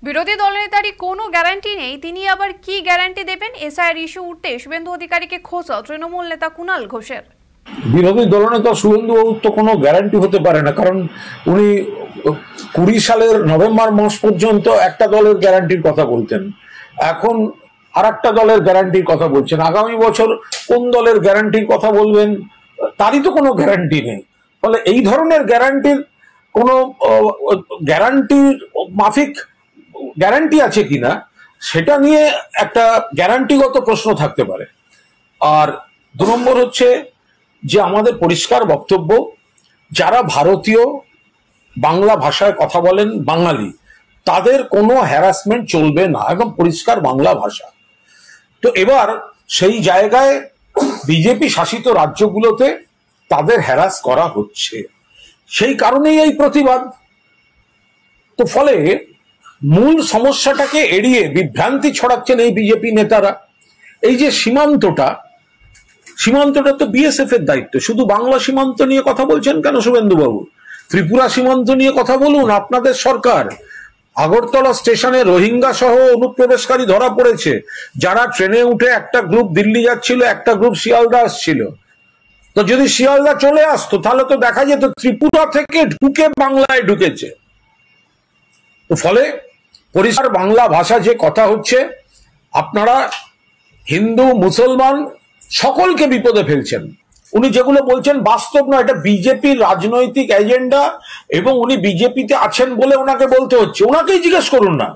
বিরোধী দলনেতারই কোনো গ্যারান্টি নেই, তিনি আবার কি গ্যারান্টি দেবেন? এসআইআর ইস্যু উঠতে শুভেন্দু অধিকারীকে খোঁচা তৃণমূল নেতা কুণাল ঘোষের। বিরোধী দলনেতা শুভেন্দু বাবুর তো কোনো গ্যারান্টি হতে পারে না, কারণ উনি 20 সালের নভেম্বর মাস পর্যন্ত একটা দলের গ্যারান্টির কথা বলতেন, এখন আর একটা দলের গ্যারান্টির কথা বলছেন। আগামী বছর কোন দলের গ্যারান্টির কথা বলবেন তারই তো কোনো গ্যারান্টি নেই। ফলে এই ধরনের গ্যারান্টির কোনো গ্যারান্টির মাফিক গ্যারান্টি আছে কিনা সেটা নিয়ে একটা গ্যারান্টিগত প্রশ্ন থাকতে পারে। আর 2 নম্বর হচ্ছে যে আমাদের পরিষ্কার বক্তব্য, যারা ভারতীয় বাংলা ভাষায় কথা বলেন বাঙালি, তাদের কোনো হ্যারাসমেন্ট চলবে না, একদম পরিষ্কার বাংলা ভাষা। তো এবার সেই জায়গায় বিজেপি শাসিত রাজ্যগুলোতে তাদের হ্যারাস করা হচ্ছে, সেই কারণেই এই প্রতিবাদ। তো ফলে মূল সমস্যাটাকে এড়িয়ে বিভ্রান্তি ছড়াচ্ছেন এই বিজেপি নেতারা। এই যে সীমান্তটা তো বিএসএফ এর দায়িত্ব। শুধু বাংলা সীমান্ত নিয়ে কথা বলছেন কেন শুভেন্দু বাবু? ত্রিপুরা সীমান্ত নিয়ে কথা বলুন। আপনাদের সরকার আগরতলা স্টেশনে রোহিঙ্গা সহ অনুপ্রবেশকারী ধরা পড়েছে, যারা ট্রেনে উঠে একটা গ্রুপ দিল্লি যাচ্ছিল, একটা গ্রুপ শিয়ালদা আসছিল। তো যদি শিয়ালদা চলে আসতো তাহলে তো দেখা যেত ত্রিপুরা থেকে ঢুকে বাংলায় ঢুকেছে। তো ফলে পরিষ্কার বাংলা ভাষা যে কথা হচ্ছে, আপনারা হিন্দু মুসলমান সকলকে বিপদে ফেলছেন। উনি যেগুলো বলছেন বাস্তব নয়, এটা বিজেপির রাজনৈতিক এজেন্ডা, এবং উনি বিজেপিতে আছেন বলে ওনাকে বলতে হচ্ছে। ওনাকেই জিজ্ঞেস করুন না।